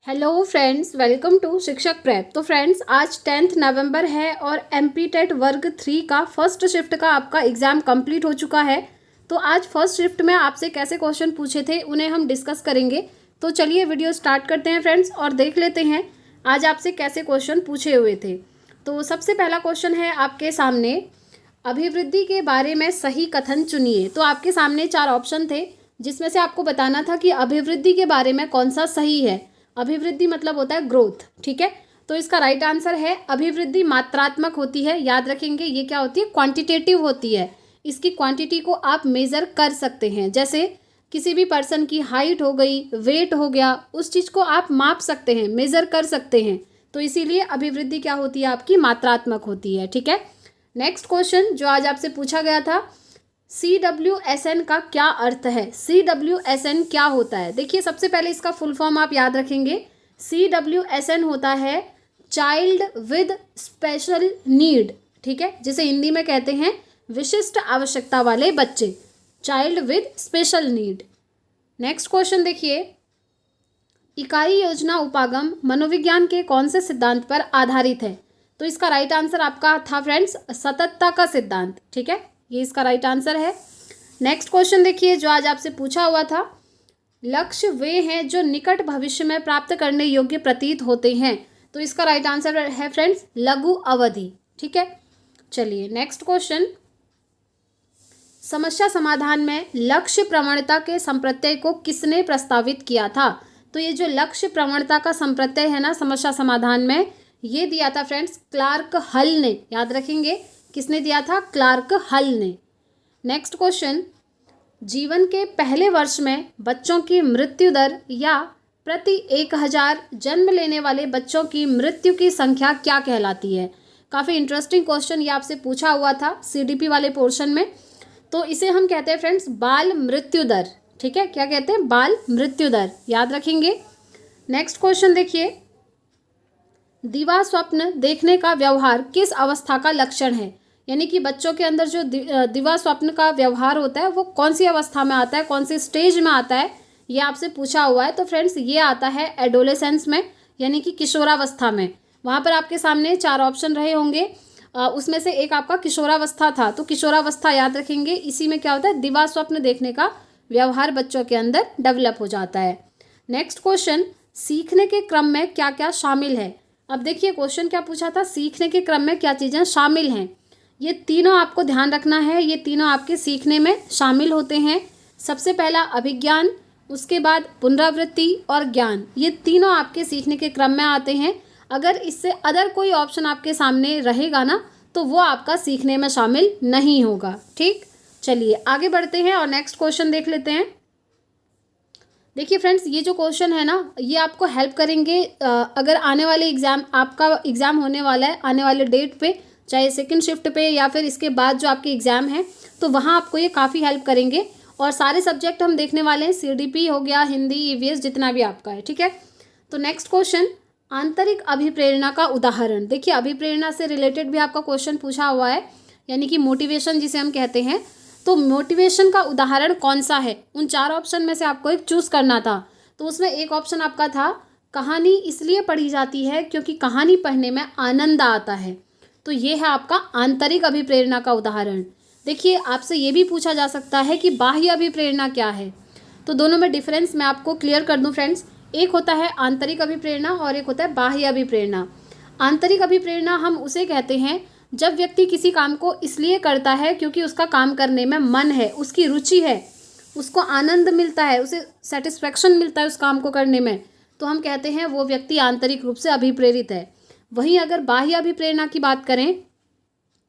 Hello friends, welcome to शिक्षक prep. तो friends, आज 10 नवंबर है और एमपी टेट वर्ग 3 का फर्स्ट शिफ्ट का आपका एग्ज़ाम कंप्लीट हो चुका है। तो आज फर्स्ट शिफ्ट में आपसे कैसे क्वेश्चन पूछे थे उन्हें हम डिस्कस करेंगे। तो चलिए वीडियो स्टार्ट करते हैं फ्रेंड्स और देख लेते हैं आज आपसे कैसे क्वेश्चन पूछे हुए थे। तो सबसे पहला क्वेश्चन है आपके सामने, अभिवृद्धि के बारे में सही कथन चुनिए। तो आपके सामने 4 ऑप्शन थे जिसमें से आपको बताना था कि अभिवृद्धि के बारे में कौन सा सही है। अभिवृद्धि मतलब होता है ग्रोथ, ठीक है। तो इसका राइट आंसर है अभिवृद्धि मात्रात्मक होती है। याद रखेंगे ये क्या होती है, क्वांटिटेटिव होती है। इसकी क्वांटिटी को आप मेज़र कर सकते हैं, जैसे किसी भी पर्सन की हाइट हो गई, वेट हो गया, उस चीज़ को आप माप सकते हैं, मेज़र कर सकते हैं। तो इसीलिए अभिवृद्धि क्या होती है, आपकी मात्रात्मक होती है, ठीक है। नेक्स्ट क्वेश्चन जो आज आपसे पूछा गया था, CWSN का क्या अर्थ है। CWSN क्या होता है, देखिए सबसे पहले इसका फुल फॉर्म आप याद रखेंगे। CWSN होता है चाइल्ड विद स्पेशल नीड, ठीक है, जिसे हिंदी में कहते हैं विशिष्ट आवश्यकता वाले बच्चे, child with special need. Next question देखिए, इकाई योजना उपागम मनोविज्ञान के कौन से सिद्धांत पर आधारित है। तो इसका राइट आंसर आपका था फ्रेंड्स सततता का सिद्धांत, ठीक है, ये इसका राइट आंसर है। नेक्स्ट क्वेश्चन देखिए जो आज आपसे पूछा हुआ था, लक्ष्य वे हैं जो निकट भविष्य में प्राप्त करने योग्य प्रतीत होते हैं। तो इसका राइट आंसर है फ्रेंड्स लघु अवधि, ठीक है। चलिए नेक्स्ट क्वेश्चन, समस्या समाधान में लक्ष्य प्रवणता के संप्रत्यय को किसने प्रस्तावित किया था। तो ये जो लक्ष्य प्रवणता का संप्रत्यय है ना समस्या समाधान में, ये दिया था फ्रेंड्स क्लार्क हल ने। याद रखेंगे किसने दिया था, क्लार्क हल ने। नेक्स्ट क्वेश्चन, जीवन के पहले वर्ष में बच्चों की मृत्यु दर या प्रति 1000 जन्म लेने वाले बच्चों की मृत्यु की संख्या क्या कहलाती है। काफ़ी इंटरेस्टिंग क्वेश्चन ये आपसे पूछा हुआ था CDP वाले पोर्शन में। तो इसे हम कहते हैं फ्रेंड्स बाल मृत्यु दर, ठीक है, क्या कहते हैं, बाल मृत्यु दर, याद रखेंगे। नेक्स्ट क्वेश्चन देखिए, दिवा स्वप्न देखने का व्यवहार किस अवस्था का लक्षण है। यानी कि बच्चों के अंदर जो दिवा स्वप्न का व्यवहार होता है वो कौन सी अवस्था में आता है, कौन सी स्टेज में आता है, ये आपसे पूछा हुआ है। तो फ्रेंड्स ये आता है एडोलेसेंस में, यानी कि किशोरावस्था में। वहाँ पर आपके सामने 4 ऑप्शन रहे होंगे, उसमें से एक आपका किशोरावस्था था। तो किशोरावस्था याद रखेंगे, इसी में क्या होता है, दिवा स्वप्न देखने का व्यवहार बच्चों के अंदर डेवलप हो जाता है। नेक्स्ट क्वेश्चन, सीखने के क्रम में क्या क्या शामिल है। अब देखिए क्वेश्चन क्या पूछा था, सीखने के क्रम में क्या चीज़ें शामिल हैं। ये तीनों आपको ध्यान रखना है, ये तीनों आपके सीखने में शामिल होते हैं। सबसे पहला अभिज्ञान, उसके बाद पुनरावृत्ति और ज्ञान, ये तीनों आपके सीखने के क्रम में आते हैं। अगर इससे अदर कोई ऑप्शन आपके सामने रहेगा ना तो वो आपका सीखने में शामिल नहीं होगा, ठीक। चलिए आगे बढ़ते हैं और नेक्स्ट क्वेश्चन देख लेते हैं। देखिए फ्रेंड्स ये जो क्वेश्चन है ना ये आपको हेल्प करेंगे अगर आने वाले एग्ज़ाम, आपका एग्ज़ाम होने वाला है आने वाले डेट पे, चाहे सेकंड शिफ्ट पे या फिर इसके बाद जो आपके एग्ज़ाम है, तो वहाँ आपको ये काफ़ी हेल्प करेंगे। और सारे सब्जेक्ट हम देखने वाले हैं, CDP हो गया, हिंदी, EVS, जितना भी आपका है, ठीक है। तो नेक्स्ट क्वेश्चन, आंतरिक अभिप्रेरणा का उदाहरण। देखिए अभिप्रेरणा से रिलेटेड भी आपका क्वेश्चन पूछा हुआ है, यानी कि मोटिवेशन जिसे हम कहते हैं। तो मोटिवेशन का उदाहरण कौन सा है, उन 4 ऑप्शन में से आपको एक चूज़ करना था। तो उसमें एक ऑप्शन आपका था, कहानी इसलिए पढ़ी जाती है क्योंकि कहानी पढ़ने में आनंद आता है। तो ये है आपका आंतरिक अभिप्रेरणा का उदाहरण। देखिए आपसे ये भी पूछा जा सकता है कि बाह्य अभिप्रेरणा क्या है। तो दोनों में डिफरेंस मैं आपको क्लियर कर दूं फ्रेंड्स, एक होता है आंतरिक अभिप्रेरणा और एक होता है बाह्य अभिप्रेरणा। आंतरिक अभिप्रेरणा हम उसे कहते हैं जब व्यक्ति किसी काम को इसलिए करता है क्योंकि उसका काम करने में मन है, उसकी रुचि है, उसको आनंद मिलता है, उसे सेटिस्फैक्शन मिलता है उस काम को करने में, तो हम कहते हैं वो व्यक्ति आंतरिक रूप से अभिप्रेरित है। वहीं अगर बाह्य अभिप्रेरणा की बात करें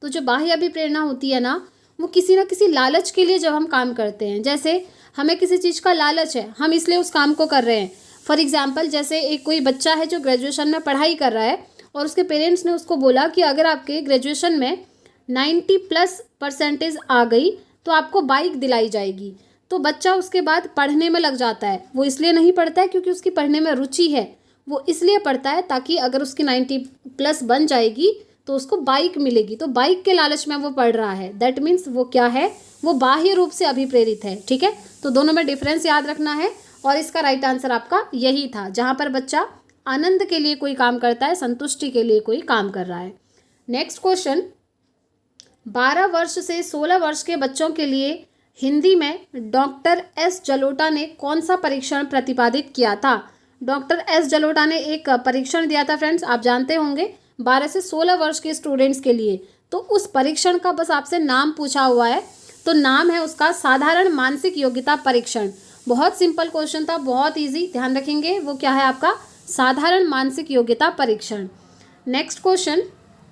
तो जो बाह्य अभिप्रेरणा होती है ना वो किसी न किसी लालच के लिए जब हम काम करते हैं, जैसे हमें किसी चीज़ का लालच है, हम इसलिए उस काम को कर रहे हैं। फॉर एग्जाम्पल जैसे एक कोई बच्चा है जो ग्रेजुएशन में पढ़ाई कर रहा है और उसके पेरेंट्स ने उसको बोला कि अगर आपके ग्रेजुएशन में 90+ % आ गई तो आपको बाइक दिलाई जाएगी। तो बच्चा उसके बाद पढ़ने में लग जाता है। वो इसलिए नहीं पढ़ता है क्योंकि उसकी पढ़ने में रुचि है, वो इसलिए पढ़ता है ताकि अगर उसकी 90+ बन जाएगी तो उसको बाइक मिलेगी। तो बाइक के लालच में वो पढ़ रहा है, दैट मीन्स वो क्या है, वो बाह्य रूप से अभिप्रेरित है, ठीक है। तो दोनों में डिफरेंस याद रखना है और इसका राइट आंसर आपका यही था, जहाँ पर बच्चा आनंद के लिए कोई काम करता है, संतुष्टि के लिए कोई काम कर रहा है। नेक्स्ट क्वेश्चन, 12 वर्ष से 16 वर्ष के बच्चों के लिए हिंदी में डॉक्टर एस जलोटा ने कौन सा परीक्षण प्रतिपादित किया था? डॉक्टर एस जलोटा ने एक परीक्षण दिया था फ्रेंड्स, आप जानते होंगे, 12 से 16 वर्ष के स्टूडेंट्स के लिए। तो उस परीक्षण का बस आपसे नाम पूछा हुआ है, तो नाम है उसका साधारण मानसिक योग्यता परीक्षण। बहुत सिंपल क्वेश्चन था, बहुत इजी, ध्यान रखेंगे। वो क्या है आपका? साधारण मानसिक योग्यता परीक्षण। नेक्स्ट क्वेश्चन,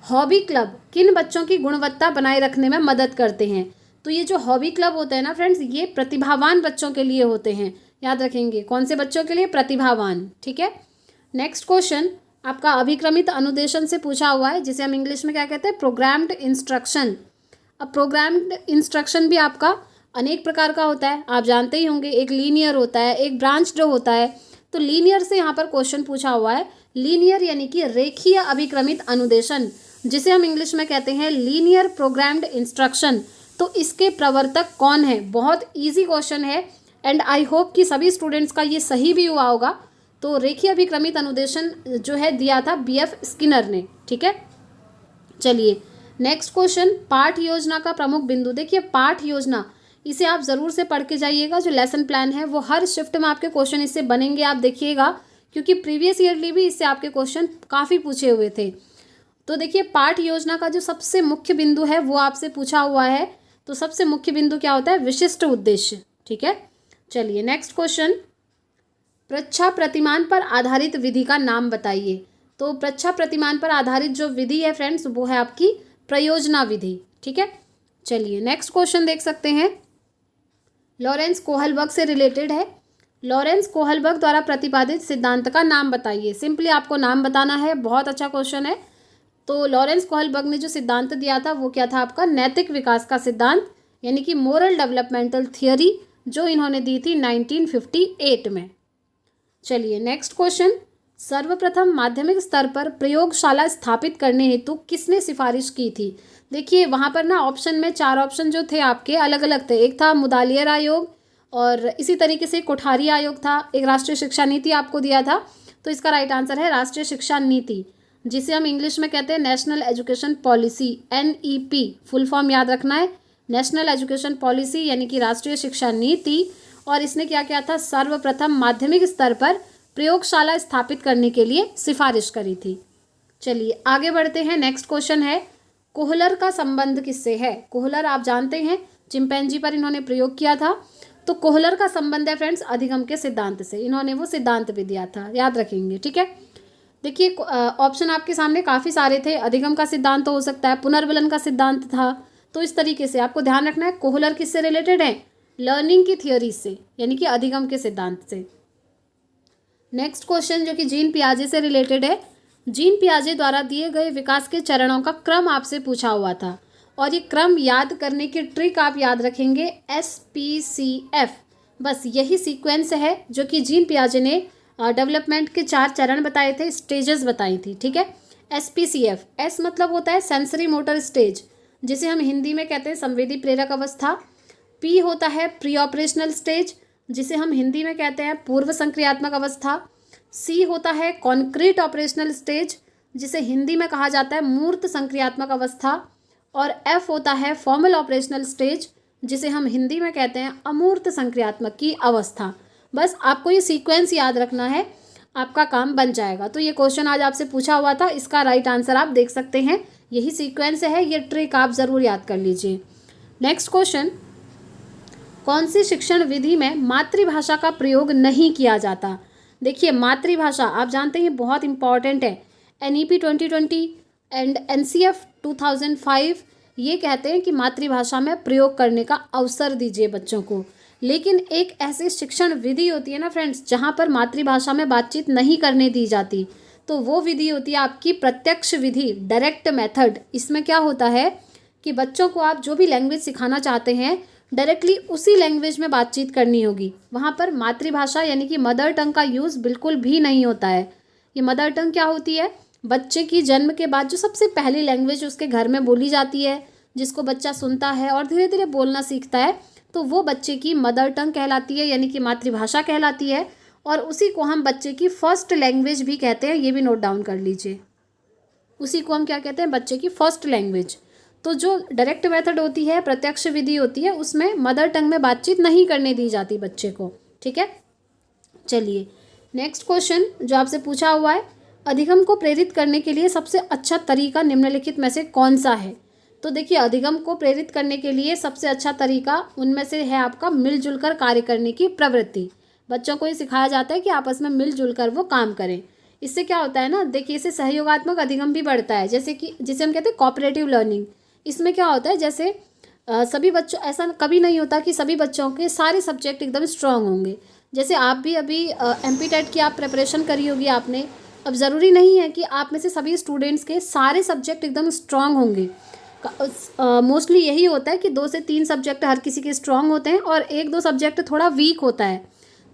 हॉबी क्लब किन बच्चों की गुणवत्ता बनाए रखने में मदद करते हैं? तो ये जो हॉबी क्लब होते हैं ना फ्रेंड्स, ये प्रतिभावान बच्चों के लिए होते हैं, याद रखेंगे। कौन से बच्चों के लिए? प्रतिभावान, ठीक है। नेक्स्ट क्वेश्चन आपका अभिक्रमित अनुदेशन से पूछा हुआ है, जिसे हम इंग्लिश में क्या कहते हैं? Programmed instruction. अब प्रोग्राम्ड इंस्ट्रक्शन भी आपका अनेक प्रकार का होता है, आप जानते ही होंगे। एक लीनियर होता है, एक ब्रांच्ड होता है। तो लीनियर से यहाँ पर क्वेश्चन पूछा हुआ है। लीनियर यानी कि रेखीय अभिक्रमित अनुदेशन, जिसे हम इंग्लिश में कहते हैं लीनियर प्रोग्राम्ड इंस्ट्रक्शन। तो इसके प्रवर्तक कौन है? बहुत इजी क्वेश्चन है एंड आई होप कि सभी स्टूडेंट्स का ये सही भी हुआ होगा। तो रेखीय अभिक्रमित अनुदेशन जो है दिया था BF स्किनर ने, ठीक है। चलिए नेक्स्ट क्वेश्चन, पाठ योजना का प्रमुख बिंदु। देखिए पाठ योजना, इसे आप ज़रूर से पढ़ के जाइएगा। जो लेसन प्लान है वो हर शिफ्ट में आपके क्वेश्चन इससे बनेंगे, आप देखिएगा, क्योंकि प्रीवियस ईयरली भी इससे आपके क्वेश्चन काफ़ी पूछे हुए थे। तो देखिए पाठ योजना का जो सबसे मुख्य बिंदु है वो आपसे पूछा हुआ है। तो सबसे मुख्य बिंदु क्या होता है? विशिष्ट उद्देश्य, ठीक है। चलिए नेक्स्ट क्वेश्चन, प्रच्छा प्रतिमान पर आधारित विधि का नाम बताइए। तो प्रच्छा प्रतिमान पर आधारित जो विधि है फ्रेंड्स, वो है आपकी प्रयोजना विधि, ठीक है। चलिए नेक्स्ट क्वेश्चन देख सकते हैं, लॉरेंस कोहलबर्ग से रिलेटेड है। लॉरेंस कोहलबर्ग द्वारा प्रतिपादित सिद्धांत का नाम बताइए। सिंपली आपको नाम बताना है, बहुत अच्छा क्वेश्चन है। तो लॉरेंस कोहलबर्ग ने जो सिद्धांत दिया था वो क्या था आपका? नैतिक विकास का सिद्धांत, यानी कि मोरल डेवलपमेंटल थियोरी, जो इन्होंने दी थी 1958 में। चलिए नेक्स्ट क्वेश्चन, सर्वप्रथम माध्यमिक स्तर पर प्रयोगशाला स्थापित करने हेतु किसने सिफारिश की थी? देखिए वहाँ पर ना ऑप्शन में 4 ऑप्शन जो थे आपके अलग अलग थे। एक था मुदालियर आयोग, और इसी तरीके से कोठारी आयोग था, एक राष्ट्रीय शिक्षा नीति आपको दिया था। तो इसका राइट आंसर है राष्ट्रीय शिक्षा नीति, जिसे हम इंग्लिश में कहते हैं national education policy, NEP full form याद रखना है, नेशनल एजुकेशन पॉलिसी यानी कि राष्ट्रीय शिक्षा नीति। और इसने क्या किया था? सर्वप्रथम माध्यमिक स्तर पर प्रयोगशाला स्थापित करने के लिए सिफारिश करी थी। चलिए आगे बढ़ते हैं। नेक्स्ट क्वेश्चन है, कोहलर का संबंध किससे है? कोहलर आप जानते हैं चिंपैंजी पर इन्होंने प्रयोग किया था। तो कोहलर का संबंध है फ्रेंड्स अधिगम के सिद्धांत से, इन्होंने वो सिद्धांत भी दिया था, याद रखेंगे, ठीक है। देखिए ऑप्शन आपके सामने काफ़ी सारे थे, अधिगम का सिद्धांत तो हो सकता है, पुनर्बलन का सिद्धांत था। तो इस तरीके से आपको ध्यान रखना है कोहलर किससे रिलेटेड है? लर्निंग की थियोरी से, यानी कि अधिगम के सिद्धांत से। नेक्स्ट क्वेश्चन जो कि जीन पियाजे से रिलेटेड है, जीन पियाजे द्वारा दिए गए विकास के चरणों का क्रम आपसे पूछा हुआ था, और ये क्रम याद करने की ट्रिक आप याद रखेंगे SPCF। बस यही सीक्वेंस है जो कि जीन पियाजे ने डेवलपमेंट के 4 चरण बताए थे, स्टेजेस बताई थी, ठीक है। SPCF, S मतलब होता है सेंसरी मोटर स्टेज, जिसे हम हिंदी में कहते हैं संवेदी प्रेरक अवस्था। P होता है प्री ऑपरेशनल स्टेज, जिसे हम हिंदी में कहते हैं पूर्व संक्रियात्मक अवस्था। C होता है कॉन्क्रीट ऑपरेशनल स्टेज, जिसे हिंदी में कहा जाता है मूर्त संक्रियात्मक अवस्था। और F होता है फॉर्मल ऑपरेशनल स्टेज, जिसे हम हिंदी में कहते हैं अमूर्त संक्रियात्मक की अवस्था। बस आपको ये सीक्वेंस याद रखना है, आपका काम बन जाएगा। तो ये क्वेश्चन आज आपसे पूछा हुआ था, इसका राइट आंसर आप देख सकते हैं, यही सीक्वेंस है, ये ट्रिक आप ज़रूर याद कर लीजिए। नेक्स्ट क्वेश्चन, कौन सी शिक्षण विधि में मातृभाषा का प्रयोग नहीं किया जाता? देखिए मातृभाषा आप जानते हैं बहुत इंपॉर्टेंट है। NEP 2020 एंड NCF 2005 ये कहते हैं कि मातृभाषा में प्रयोग करने का अवसर दीजिए बच्चों को। लेकिन एक ऐसी शिक्षण विधि होती है ना फ्रेंड्स, जहाँ पर मातृभाषा में बातचीत नहीं करने दी जाती, तो वो विधि होती है आपकी प्रत्यक्ष विधि, डायरेक्ट मेथड। इसमें क्या होता है कि बच्चों को आप जो भी लैंग्वेज सिखाना चाहते हैं, डायरेक्टली उसी लैंग्वेज में बातचीत करनी होगी। वहाँ पर मातृभाषा यानी कि मदर टंग का यूज़ बिल्कुल भी नहीं होता है। ये मदर टंग क्या होती है? बच्चे की जन्म के बाद जो सबसे पहली लैंग्वेज उसके घर में बोली जाती है, जिसको बच्चा सुनता है और धीरे धीरे बोलना सीखता है, तो वो बच्चे की मदर टंग कहलाती है, यानी कि मातृभाषा कहलाती है। और उसी को हम बच्चे की फर्स्ट लैंग्वेज भी कहते हैं, ये भी नोट डाउन कर लीजिए। उसी को हम क्या कहते हैं? बच्चे की फर्स्ट लैंग्वेज। तो जो डायरेक्ट मेथड होती है, प्रत्यक्ष विधि होती है, उसमें मदर टंग में बातचीत नहीं करने दी जाती बच्चे को। ठीक है, चलिए नेक्स्ट क्वेश्चन जो आपसे पूछा हुआ है, अधिगम को प्रेरित करने के लिए सबसे अच्छा तरीका निम्नलिखित में से कौन सा है? तो देखिए, अधिगम को प्रेरित करने के लिए सबसे अच्छा तरीका उनमें से है आपका मिलजुल कर कार्य करने की प्रवृत्ति। बच्चों को ये सिखाया जाता है कि आपस में मिलजुल कर वो काम करें। इससे क्या होता है ना, देखिए इससे सहयोगात्मक अधिगम भी बढ़ता है, जैसे कि जिसे हम कहते हैं कोऑपरेटिव लर्निंग। इसमें क्या होता है, जैसे सभी बच्चों, ऐसा कभी नहीं होता कि सभी बच्चों के सारे सब्जेक्ट एकदम स्ट्रांग होंगे। जैसे आप भी अभी एमपीटेट की आप प्रिपरेशन करी होगी आपने, अब ज़रूरी नहीं है कि आप में से सभी स्टूडेंट्स के सारे सब्जेक्ट एकदम स्ट्रांग होंगे। मोस्टली यही होता है कि 2 से 3 सब्जेक्ट हर किसी के स्ट्रांग होते हैं और 1-2 सब्जेक्ट थोड़ा वीक होता है।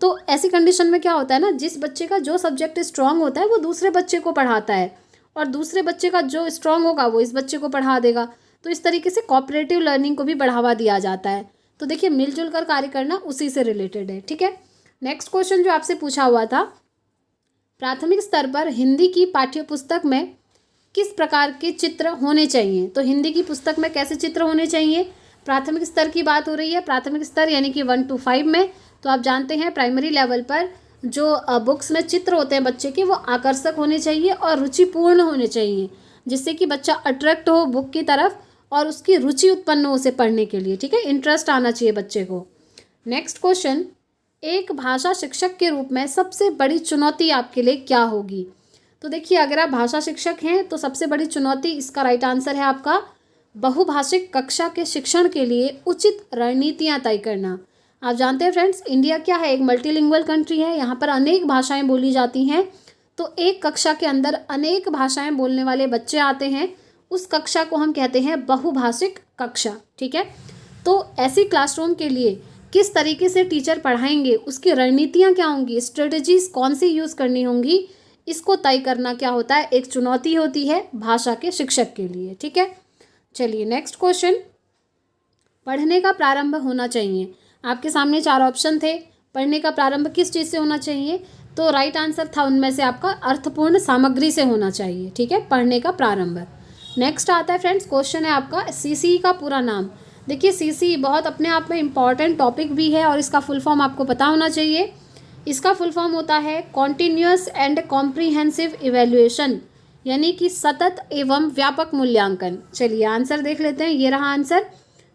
तो ऐसी कंडीशन में क्या होता है ना, जिस बच्चे का जो सब्जेक्ट स्ट्रांग होता है वो दूसरे बच्चे को पढ़ाता है, और दूसरे बच्चे का जो स्ट्रांग होगा वो इस बच्चे को पढ़ा देगा। तो इस तरीके से कोऑपरेटिव लर्निंग को भी बढ़ावा दिया जाता है। तो देखिए, मिलजुल कर कार्य करना उसी से रिलेटेड है। ठीक है, नेक्स्ट क्वेश्चन जो आपसे पूछा हुआ था, प्राथमिक स्तर पर हिंदी की पाठ्यपुस्तक में किस प्रकार के चित्र होने चाहिए? तो हिंदी की पुस्तक में कैसे चित्र होने चाहिए? प्राथमिक स्तर की बात हो रही है, प्राथमिक स्तर यानी कि 1 to 5 में। तो आप जानते हैं प्राइमरी लेवल पर जो बुक्स में चित्र होते हैं बच्चे के, वो आकर्षक होने चाहिए और रुचिपूर्ण होने चाहिए, जिससे कि बच्चा अट्रैक्ट हो बुक की तरफ और उसकी रुचि उत्पन्न हो उसे पढ़ने के लिए। ठीक है, इंटरेस्ट आना चाहिए बच्चे को। नेक्स्ट क्वेश्चन, एक भाषा शिक्षक के रूप में सबसे बड़ी चुनौती आपके लिए क्या होगी? तो देखिए, अगर आप भाषा शिक्षक हैं तो सबसे बड़ी चुनौती, इसका राइट आंसर है आपका बहुभाषिक कक्षा के शिक्षण के लिए उचित रणनीतियाँ तय करना। आप जानते हैं फ्रेंड्स, इंडिया क्या है, एक मल्टीलिंगुअल कंट्री है, यहाँ पर अनेक भाषाएं बोली जाती हैं। तो एक कक्षा के अंदर अनेक भाषाएं बोलने वाले बच्चे आते हैं, उस कक्षा को हम कहते हैं बहुभाषिक कक्षा। ठीक है, तो ऐसी क्लासरूम के लिए किस तरीके से टीचर पढ़ाएंगे, उसकी रणनीतियाँ क्या होंगी, स्ट्रेटजीज कौन सी यूज़ करनी होंगी, इसको तय करना क्या होता है, एक चुनौती होती है भाषा के शिक्षक के लिए। ठीक है, चलिए नेक्स्ट क्वेश्चन, पढ़ने का प्रारंभ होना चाहिए। आपके सामने 4 ऑप्शन थे, पढ़ने का प्रारंभ किस चीज़ से होना चाहिए? तो राइट आंसर था उनमें से आपका अर्थपूर्ण सामग्री से होना चाहिए। ठीक है, पढ़ने का प्रारंभ। नेक्स्ट आता है फ्रेंड्स, क्वेश्चन है आपका सीसीई का पूरा नाम। देखिए, सीसीई बहुत अपने आप में इम्पॉर्टेंट टॉपिक भी है और इसका फुल फॉर्म आपको पता होना चाहिए। इसका फुल फॉर्म होता है कॉन्टिन्यूअस एंड कॉम्प्रिहेंसिव इवैल्यूएशन, यानी कि सतत एवं व्यापक मूल्यांकन। चलिए आंसर देख लेते हैं, ये रहा आंसर,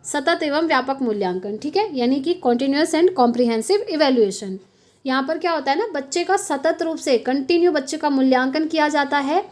सतत एवं व्यापक मूल्यांकन। ठीक है, यानी कि कॉन्टिन्यूअस एंड कॉम्प्रिहेंसिव इवैल्यूएशन। यहाँ पर क्या होता है ना, बच्चे का सतत रूप से कंटिन्यू बच्चे का मूल्यांकन किया जाता है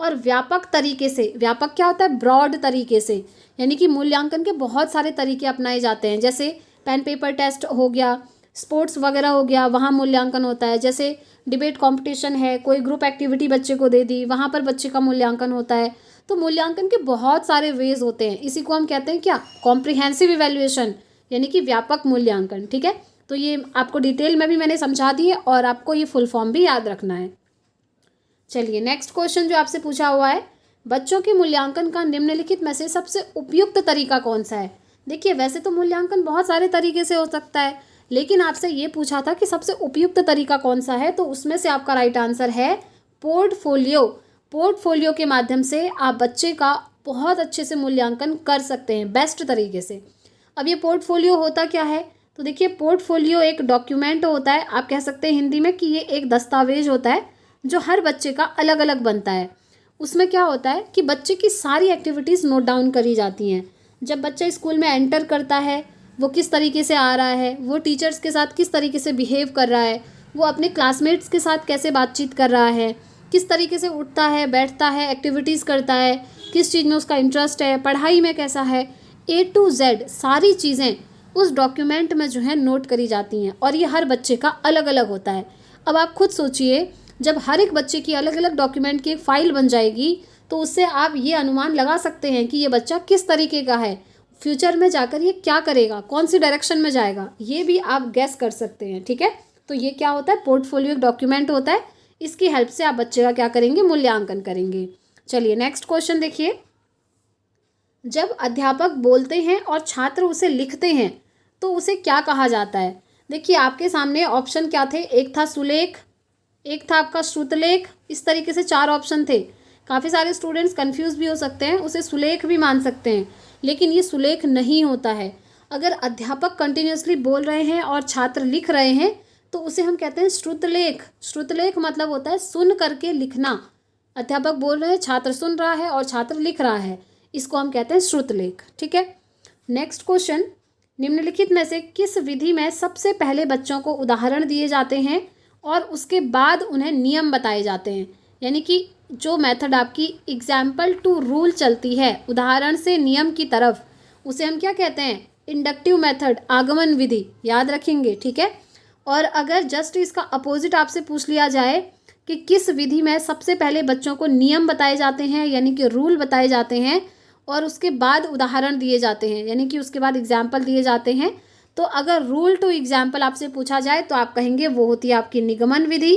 और व्यापक तरीके से, व्यापक क्या होता है, ब्रॉड तरीके से, यानी कि मूल्यांकन के बहुत सारे तरीके अपनाए जाते हैं। जैसे पेन पेपर टेस्ट हो गया, स्पोर्ट्स वगैरह हो गया, वहाँ मूल्यांकन होता है। जैसे डिबेट कंपटीशन है, कोई ग्रुप एक्टिविटी बच्चे को दे दी, वहाँ पर बच्चे का मूल्यांकन होता है। तो मूल्यांकन के बहुत सारे वेज होते हैं, इसी को हम कहते हैं क्या, कॉम्प्रिहेंसिव इवैल्यूएशन, यानी कि व्यापक मूल्यांकन। ठीक है, तो ये आपको डिटेल में भी मैंने समझा दी है और आपको ये फुल फॉर्म भी याद रखना है। चलिए नेक्स्ट क्वेश्चन जो आपसे पूछा हुआ है, बच्चों के मूल्यांकन का निम्नलिखित में से सबसे उपयुक्त तरीका कौन सा है? देखिए, वैसे तो मूल्यांकन बहुत सारे तरीके से हो सकता है, लेकिन आपसे ये पूछा था कि सबसे उपयुक्त तरीका कौन सा है, तो उसमें से आपका राइट आंसर है पोर्टफोलियो। पोर्टफोलियो के माध्यम से आप बच्चे का बहुत अच्छे से मूल्यांकन कर सकते हैं, बेस्ट तरीके से। अब ये पोर्टफोलियो होता क्या है? तो देखिए, पोर्टफोलियो एक डॉक्यूमेंट होता है, आप कह सकते हैं हिंदी में कि ये एक दस्तावेज होता है जो हर बच्चे का अलग अलग बनता है। उसमें क्या होता है कि बच्चे की सारी एक्टिविटीज़ नोट डाउन करी जाती हैं। जब बच्चा स्कूल में एंटर करता है, वो किस तरीके से आ रहा है, वो टीचर्स के साथ किस तरीके से बिहेव कर रहा है, वो अपने क्लासमेट्स के साथ कैसे बातचीत कर रहा है, किस तरीके से उठता है, बैठता है, एक्टिविटीज़ करता है, किस चीज़ में उसका इंटरेस्ट है, पढ़ाई में कैसा है, A to Z सारी चीज़ें उस डॉक्यूमेंट में जो है नोट करी जाती हैं और ये हर बच्चे का अलग अलग होता है। अब आप खुद सोचिए, जब हर एक बच्चे की अलग अलग डॉक्यूमेंट की एक फ़ाइल बन जाएगी तो उससे आप ये अनुमान लगा सकते हैं कि ये बच्चा किस तरीके का है, फ्यूचर में जाकर ये क्या करेगा, कौन सी डायरेक्शन में जाएगा, ये भी आप गैस कर सकते हैं। ठीक है, तो ये क्या होता है, पोर्टफोलियो एक डॉक्यूमेंट होता है, इसकी हेल्प से आप बच्चे का क्या करेंगे, मूल्यांकन करेंगे। चलिए नेक्स्ट क्वेश्चन देखिए, जब अध्यापक बोलते हैं और छात्र उसे लिखते हैं तो उसे क्या कहा जाता है? देखिए आपके सामने ऑप्शन क्या थे, एक था सुलेख, एक था आपका श्रुतलेख, इस तरीके से 4 ऑप्शन थे। काफ़ी सारे स्टूडेंट्स कंफ्यूज भी हो सकते हैं, उसे सुलेख भी मान सकते हैं, लेकिन ये सुलेख नहीं होता है। अगर अध्यापक कंटिन्यूसली बोल रहे हैं और छात्र लिख रहे हैं तो उसे हम कहते हैं श्रुतलेख। श्रुतलेख मतलब होता है सुन करके लिखना। अध्यापक बोल रहे हैं, छात्र सुन रहा है और छात्र लिख रहा है, इसको हम कहते हैं श्रुतलेख। ठीक है। नेक्स्ट क्वेश्चन, निम्नलिखित में से किस विधि में सबसे पहले बच्चों को उदाहरण दिए जाते हैं और उसके बाद उन्हें नियम बताए जाते हैं? यानी कि जो मेथड आपकी एग्जाम्पल टू रूल चलती है, उदाहरण से नियम की तरफ, उसे हम क्या कहते हैं? इंडक्टिव मेथड, आगमन विधि। याद रखेंगे, ठीक है। और अगर जस्ट इसका अपोजिट आपसे पूछ लिया जाए कि किस विधि में सबसे पहले बच्चों को नियम बताए जाते हैं, यानी कि रूल बताए जाते हैं, और उसके बाद उदाहरण दिए जाते हैं, यानी कि उसके बाद एग्जाम्पल दिए जाते हैं, तो अगर रूल टू एग्जाम्पल आपसे पूछा जाए तो आप कहेंगे वो होती है आपकी निगमन विधि,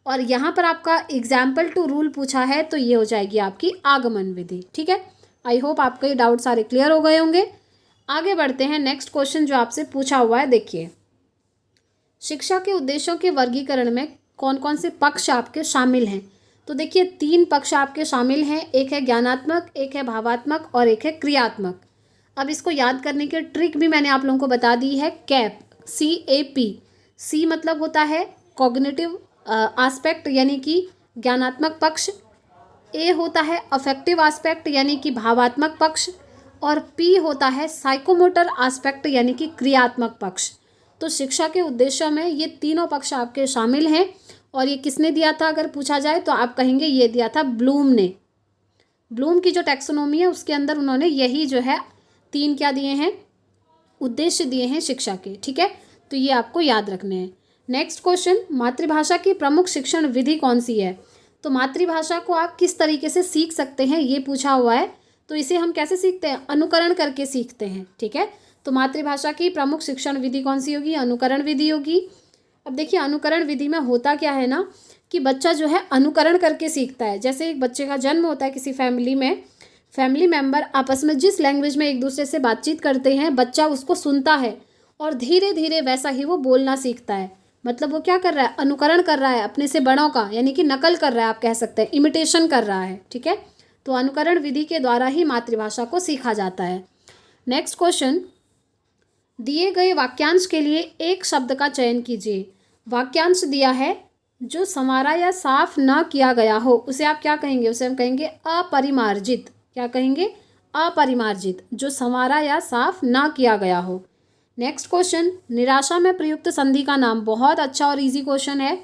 और यहाँ पर आपका एग्जाम्पल टू रूल पूछा है तो ये हो जाएगी आपकी आगमन विधि। ठीक है। आई होप आपके डाउट सारे क्लियर हो गए होंगे। आगे बढ़ते हैं, नेक्स्ट क्वेश्चन जो आपसे पूछा हुआ है, देखिए शिक्षा के उद्देश्यों के वर्गीकरण में कौन कौन से पक्ष आपके शामिल हैं? तो देखिए 3 पक्ष आपके शामिल हैं, एक है ज्ञानात्मक, एक है भावात्मक और एक है क्रियात्मक। अब इसको याद करने की ट्रिक भी मैंने आप लोगों को बता दी है, कैप, CAP। सी मतलब होता है कॉग्निटिव आस्पेक्ट यानी कि ज्ञानात्मक पक्ष, ए होता है अफेक्टिव आस्पेक्ट यानी कि भावात्मक पक्ष, और पी होता है साइकोमोटर आस्पेक्ट यानी कि क्रियात्मक पक्ष। तो शिक्षा के उद्देश्य में ये तीनों पक्ष आपके शामिल हैं, और ये किसने दिया था अगर पूछा जाए तो आप कहेंगे ये दिया था ब्लूम ने। ब्लूम की जो टैक्सोनॉमी है उसके अंदर उन्होंने यही जो है 3 क्या दिए हैं, उद्देश्य दिए हैं शिक्षा के। ठीक है, तो ये आपको याद रखने हैं। नेक्स्ट क्वेश्चन, मातृभाषा की प्रमुख शिक्षण विधि कौन सी है? तो मातृभाषा को आप किस तरीके से सीख सकते हैं ये पूछा हुआ है। तो इसे हम कैसे सीखते हैं? अनुकरण करके सीखते हैं। ठीक है, तो मातृभाषा की प्रमुख शिक्षण विधि कौन सी होगी? अनुकरण विधि होगी। अब देखिए अनुकरण विधि में होता क्या है ना कि बच्चा जो है अनुकरण करके सीखता है। जैसे एक बच्चे का जन्म होता है किसी फैमिली में, फैमिली मेंबर आपस में जिस लैंग्वेज में एक दूसरे से बातचीत करते हैं, बच्चा उसको सुनता है और धीरे धीरे वैसा ही वो बोलना सीखता है। मतलब वो क्या कर रहा है? अनुकरण कर रहा है अपने से बड़ों का, यानी कि नकल कर रहा है, आप कह सकते हैं इमिटेशन कर रहा है। ठीक है, तो अनुकरण विधि के द्वारा ही मातृभाषा को सीखा जाता है। नेक्स्ट क्वेश्चन, दिए गए वाक्यांश के लिए एक शब्द का चयन कीजिए। वाक्यांश दिया है जो संवारा या साफ न किया गया हो, उसे आप क्या कहेंगे? उसे हम कहेंगे अपरिमार्जित। क्या कहेंगे? अपरिमार्जित, जो संवारा या साफ न किया गया हो। नेक्स्ट क्वेश्चन, निराशा में प्रयुक्त संधि का नाम। बहुत अच्छा और इजी क्वेश्चन है।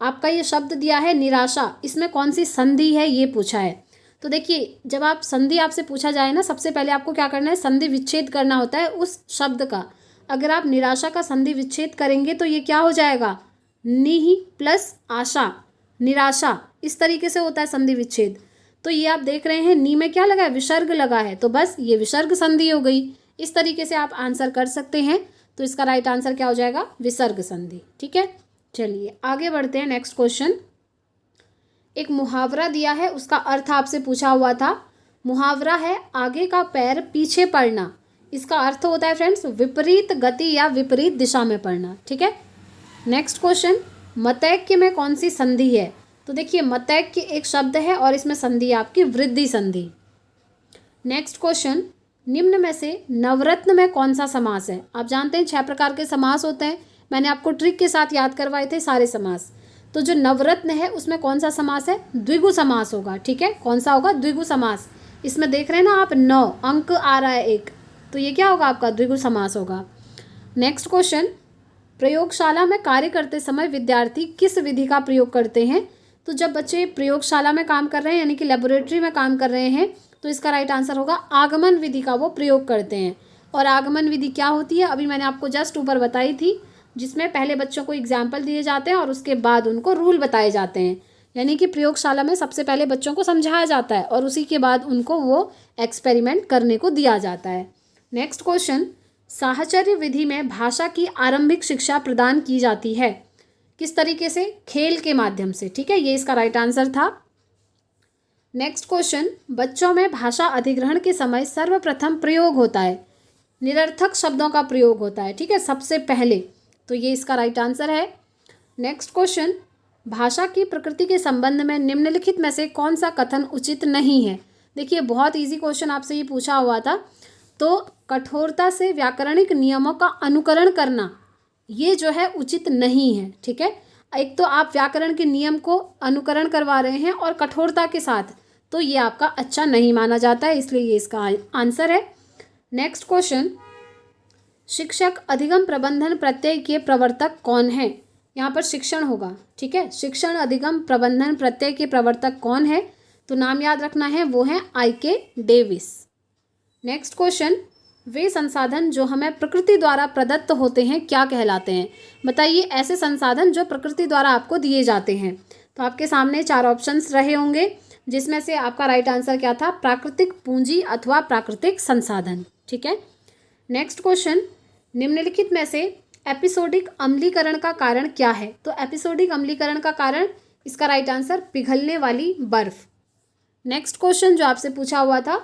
आपका ये शब्द दिया है निराशा, इसमें कौन सी संधि है ये पूछा है। तो देखिए जब आप संधि आपसे पूछा जाए ना, सबसे पहले आपको क्या करना है? संधि विच्छेद करना होता है उस शब्द का। अगर आप निराशा का संधि विच्छेद करेंगे तो ये क्या हो जाएगा? निहि प्लस आशा, निराशा, इस तरीके से होता है संधि विच्छेद। तो ये आप देख रहे हैं नी में क्या लगा है? विसर्ग लगा है, तो बस ये विसर्ग संधि हो गई। इस तरीके से आप आंसर कर सकते हैं। तो इसका राइट आंसर क्या हो जाएगा? विसर्ग संधि। ठीक है, चलिए आगे बढ़ते हैं। नेक्स्ट क्वेश्चन, एक मुहावरा दिया है, उसका अर्थ आपसे पूछा हुआ था। मुहावरा है आगे का पैर पीछे पड़ना। इसका अर्थ होता है फ्रेंड्स विपरीत गति या विपरीत दिशा में पड़ना। ठीक है। नेक्स्ट क्वेश्चन, मतैक्य में कौन सी संधि है? तो देखिए मतैक्य एक शब्द है और इसमें संधि आपकी वृद्धि संधि। नेक्स्ट क्वेश्चन, निम्न में से नवरत्न में कौन सा समास है? आप जानते हैं 6 प्रकार के समास होते हैं, मैंने आपको ट्रिक के साथ याद करवाए थे सारे समास। तो जो नवरत्न है उसमें कौन सा समास है? द्विगु समास होगा। ठीक है, कौन सा होगा? द्विगु समास। इसमें देख रहे हैं ना आप 9 अंक आ रहा है एक, तो ये क्या होगा? आपका द्विगु समास होगा। नेक्स्ट क्वेश्चन, प्रयोगशाला में कार्य करते समय विद्यार्थी किस विधि का प्रयोग करते हैं? तो जब बच्चे प्रयोगशाला में काम कर रहे हैं यानी कि लेबोरेटरी में काम कर रहे हैं तो इसका राइट आंसर होगा आगमन विधि का वो प्रयोग करते हैं। और आगमन विधि क्या होती है? अभी मैंने आपको जस्ट ऊपर बताई थी, जिसमें पहले बच्चों को एग्जाम्पल दिए जाते हैं और उसके बाद उनको रूल बताए जाते हैं। यानी कि प्रयोगशाला में सबसे पहले बच्चों को समझाया जाता है और उसी के बाद उनको वो एक्सपेरिमेंट करने को दिया जाता है। नेक्स्ट क्वेश्चन, साहचर्य विधि में भाषा की आरंभिक शिक्षा प्रदान की जाती है किस तरीके से? खेल के माध्यम से। ठीक है, ये इसका राइट आंसर था। नेक्स्ट क्वेश्चन, बच्चों में भाषा अधिग्रहण के समय सर्वप्रथम प्रयोग होता है, निरर्थक शब्दों का प्रयोग होता है। ठीक है, सबसे पहले तो ये इसका राइट आंसर है। नेक्स्ट क्वेश्चन, भाषा की प्रकृति के संबंध में निम्नलिखित में से कौन सा कथन उचित नहीं है। देखिए बहुत इजी क्वेश्चन आपसे ये पूछा हुआ था। तो कठोरता से व्याकरणिक नियमों का अनुकरण करना ये जो है उचित नहीं है। ठीक है, एक तो आप व्याकरण के नियम को अनुकरण करवा रहे हैं और कठोरता के साथ, तो ये आपका अच्छा नहीं माना जाता है, इसलिए ये इसका आंसर है। नेक्स्ट क्वेश्चन, शिक्षक अधिगम प्रबंधन प्रत्यय के प्रवर्तक कौन है। यहाँ पर शिक्षण होगा। ठीक है, शिक्षण अधिगम प्रबंधन प्रत्यय के प्रवर्तक कौन है, तो नाम याद रखना है, वो है I.K. डेविस। नेक्स्ट क्वेश्चन, वे संसाधन जो हमें प्रकृति द्वारा प्रदत्त होते हैं क्या कहलाते हैं। बताइए ऐसे संसाधन जो प्रकृति द्वारा आपको दिए जाते हैं। तो आपके सामने 4 ऑप्शंस रहे होंगे, जिसमें से आपका राइट आंसर क्या था, प्राकृतिक पूंजी अथवा प्राकृतिक संसाधन। ठीक है। नेक्स्ट क्वेश्चन, निम्नलिखित में से एपिसोडिक अम्लीकरण का कारण क्या है। तो एपिसोडिक अम्लीकरण का कारण, इसका राइट आंसर पिघलने वाली बर्फ। नेक्स्ट क्वेश्चन जो आपसे पूछा हुआ था,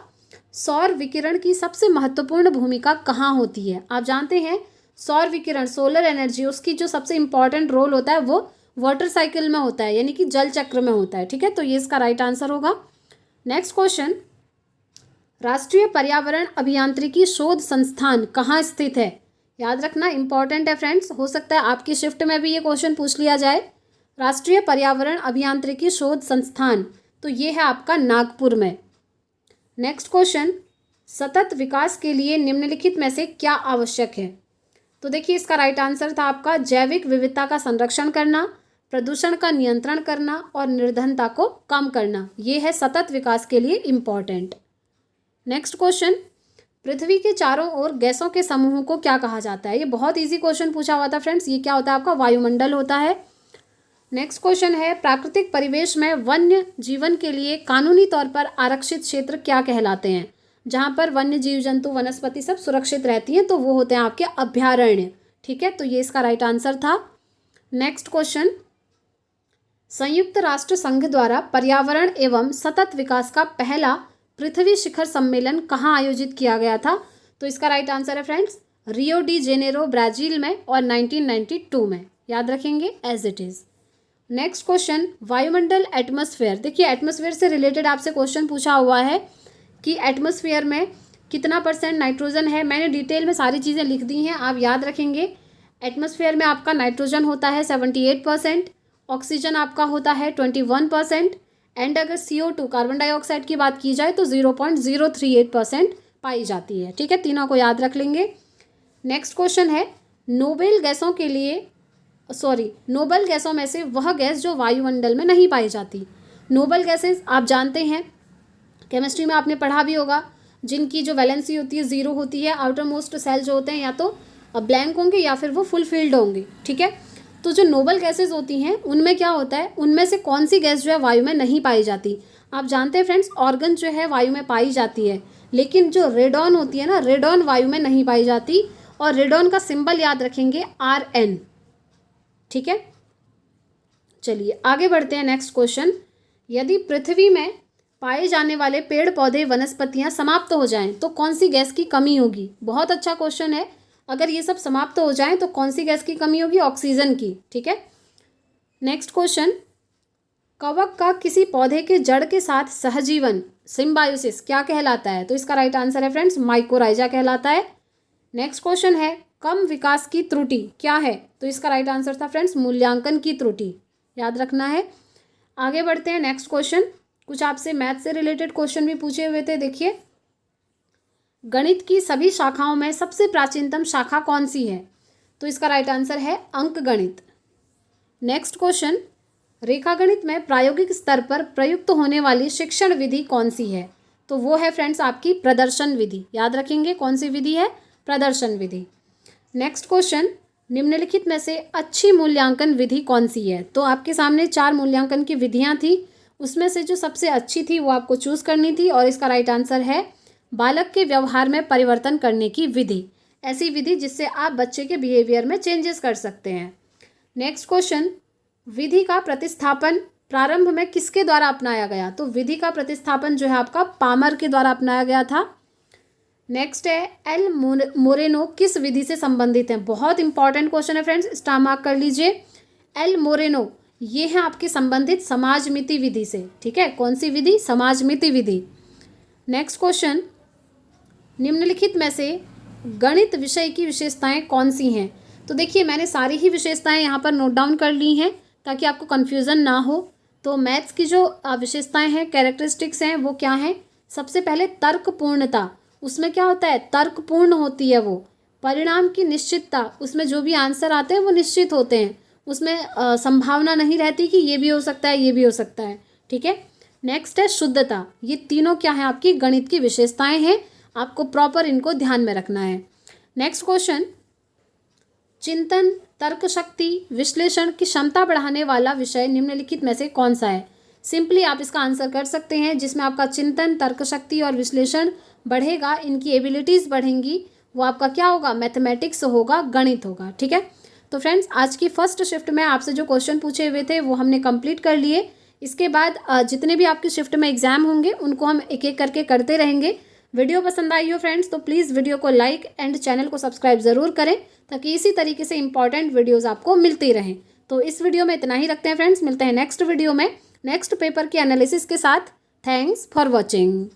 सौर विकिरण की सबसे महत्वपूर्ण भूमिका कहाँ होती है। आप जानते हैं सौर विकिरण, सोलर एनर्जी, उसकी जो सबसे इंपॉर्टेंट रोल होता है वो वाटर साइकिल में होता है, यानी कि जल चक्र में होता है। ठीक है, तो ये इसका राइट आंसर होगा। नेक्स्ट क्वेश्चन, राष्ट्रीय पर्यावरण अभियांत्रिकी शोध संस्थान कहाँ स्थित है। याद रखना इंपॉर्टेंट है फ्रेंड्स, हो सकता है आपकी शिफ्ट में भी ये क्वेश्चन पूछ लिया जाए। राष्ट्रीय पर्यावरण अभियांत्रिकी शोध संस्थान, तो ये है आपका नागपुर में। नेक्स्ट क्वेश्चन, सतत विकास के लिए निम्नलिखित में से क्या आवश्यक है। तो देखिए इसका राइट आंसर था आपका जैविक विविधता का संरक्षण करना, प्रदूषण का नियंत्रण करना और निर्धनता को कम करना, ये है सतत विकास के लिए इम्पॉर्टेंट। नेक्स्ट क्वेश्चन, पृथ्वी के चारों ओर गैसों के समूह को क्या कहा जाता है। ये बहुत इजी क्वेश्चन पूछा हुआ था फ्रेंड्स, ये क्या होता है आपका वायुमंडल होता है। नेक्स्ट क्वेश्चन है, प्राकृतिक परिवेश में वन्य जीवन के लिए कानूनी तौर पर आरक्षित क्षेत्र क्या कहलाते हैं। जहाँ पर वन्य जीव जंतु वनस्पति सब सुरक्षित रहती हैं, तो वो होते हैं आपके अभयारण्य। ठीक है, तो ये इसका राइट आंसर था। नेक्स्ट क्वेश्चन, संयुक्त राष्ट्र संघ द्वारा पर्यावरण एवं सतत विकास का पहला पृथ्वी शिखर सम्मेलन कहाँ आयोजित किया गया था। तो इसका राइट आंसर है friends Rio de Janeiro Brazil में और 1992 में, याद रखेंगे as it is. Next question, वायुमंडल एटमॉस्फेयर, देखिए एटमॉस्फेयर से रिलेटेड आपसे क्वेश्चन पूछा हुआ है कि एटमॉस्फेयर में कितना % नाइट्रोजन है। मैंने डिटेल में सारी चीज़ें लिख दी हैं, आप याद रखेंगे। एटमॉस्फेयर में आपका नाइट्रोजन होता है 78%, ऑक्सीजन आपका होता है 21%, एंड अगर CO2 कार्बन डाइऑक्साइड की बात की जाए तो 0.038% पाई जाती है। ठीक है, तीनों को याद रख लेंगे। नेक्स्ट क्वेश्चन है, नोबल गैसों में से वह गैस जो वायुमंडल में नहीं पाई जाती। नोबल गैसेस आप जानते हैं, केमिस्ट्री में आपने पढ़ा भी होगा, जिनकी जो वैलेंसी होती है 0 होती है। आउटर मोस्ट सेल जो होते हैं या तो ब्लैंक होंगे या फिर वो फुल फिल्ड होंगे। ठीक है, तो जो नोबल गैसेस होती हैं उनमें क्या होता है, उनमें से कौन सी गैस जो है वायु में नहीं पाई जाती। आप जानते हैं फ्रेंड्स, ऑर्गन जो है वायु में पाई जाती है, लेकिन जो रेडॉन होती है ना, रेडॉन वायु में नहीं पाई जाती। और रेडॉन का सिंबल याद रखेंगे RN। ठीक है, चलिए आगे बढ़ते हैं। नेक्स्ट क्वेश्चन, यदि पृथ्वी में पाए जाने वाले पेड़ पौधे वनस्पतियां समाप्त हो जाएं तो कौन सी गैस की कमी होगी। बहुत अच्छा क्वेश्चन है, अगर ये सब समाप्त हो जाएं तो कौन सी गैस की कमी होगी, ऑक्सीजन की। ठीक है, नेक्स्ट क्वेश्चन, कवक का किसी पौधे के जड़ के साथ सहजीवन सिम्बायोसिस क्या कहलाता है। तो इसका राइट आंसर है फ्रेंड्स माइकोराइजा कहलाता है। नेक्स्ट क्वेश्चन है, कम विकास की त्रुटि क्या है। तो इसका राइट आंसर था फ्रेंड्स मूल्यांकन की त्रुटि, याद रखना है। आगे बढ़ते हैं। नेक्स्ट क्वेश्चन, कुछ आपसे मैथ से रिलेटेड क्वेश्चन भी पूछे हुए थे। देखिए, गणित की सभी शाखाओं में सबसे प्राचीनतम शाखा कौन सी है। तो इसका राइट आंसर है अंक गणित। नेक्स्ट क्वेश्चन, रेखागणित में प्रायोगिक स्तर पर प्रयुक्त होने वाली शिक्षण विधि कौन सी है। तो वो है फ्रेंड्स आपकी प्रदर्शन विधि, याद रखेंगे कौन सी विधि है, प्रदर्शन विधि। नेक्स्ट क्वेश्चन, निम्नलिखित में से अच्छी मूल्यांकन विधि कौन सी है। तो आपके सामने 4 मूल्यांकन की विधियां थी, उसमें से जो सबसे अच्छी थी वो आपको चूज करनी थी, और इसका राइट आंसर है बालक के व्यवहार में परिवर्तन करने की विधि। ऐसी विधि जिससे आप बच्चे के बिहेवियर में चेंजेस कर सकते हैं। नेक्स्ट क्वेश्चन, विधि का प्रतिस्थापन प्रारंभ में किसके द्वारा अपनाया गया। तो विधि का प्रतिस्थापन जो है आपका पामर के द्वारा अपनाया गया था। नेक्स्ट है एल मोरेनो किस विधि से संबंधित है। बहुत इंपॉर्टेंट क्वेश्चन है फ्रेंड्स, स्टार मार्क कर लीजिए। एल मोरेनो ये है आपकी संबंधित समाजमिति विधि से। ठीक है, कौन सी विधि? समाजमिति विधि। नेक्स्ट क्वेश्चन, निम्नलिखित में से गणित विषय की विशेषताएं कौन सी हैं। तो देखिए मैंने सारी ही विशेषताएं यहाँ पर नोट डाउन कर ली हैं ताकि आपको कन्फ्यूज़न ना हो। तो मैथ्स की जो विशेषताएं हैं, कैरेक्टरिस्टिक्स हैं, वो क्या हैं? सबसे पहले तर्कपूर्णता, उसमें क्या होता है? तर्कपूर्ण होती है वो। परिणाम की निश्चितता, उसमें जो भी आंसर आते हैं वो निश्चित होते हैं, उसमें संभावना नहीं रहती कि ये भी हो सकता है, ये भी हो सकता है। ठीक है। नेक्स्ट है शुद्धता। ये तीनों क्या है? आपकी गणित की विशेषताएं हैं, आपको प्रॉपर इनको ध्यान में रखना है। नेक्स्ट क्वेश्चन, चिंतन, तर्क शक्ति, विश्लेषण की क्षमता बढ़ाने वाला विषय निम्नलिखित में से कौन सा है। सिंपली आप इसका आंसर कर सकते हैं, जिसमें आपका चिंतन, तर्क शक्ति और विश्लेषण बढ़ेगा, इनकी एबिलिटीज़ बढ़ेंगी, वो आपका क्या होगा? मैथमेटिक्स होगा, गणित होगा। ठीक है। तो फ्रेंड्स आज की फर्स्ट शिफ्ट में आपसे जो क्वेश्चन पूछे हुए थे वो हमने कंप्लीट कर लिए। इसके बाद जितने भी आपकी शिफ्ट में एग्जाम होंगे उनको हम एक एक करके करते रहेंगे। वीडियो पसंद आई हो फ्रेंड्स तो प्लीज़ वीडियो को लाइक एंड चैनल को सब्सक्राइब ज़रूर करें, ताकि इसी तरीके से इंपॉर्टेंट वीडियोज़ आपको मिलती रहें। तो इस वीडियो में इतना ही रखते हैं फ्रेंड्स, मिलते हैं नेक्स्ट वीडियो में नेक्स्ट पेपर के एनालिसिस के साथ। Thanks for watching.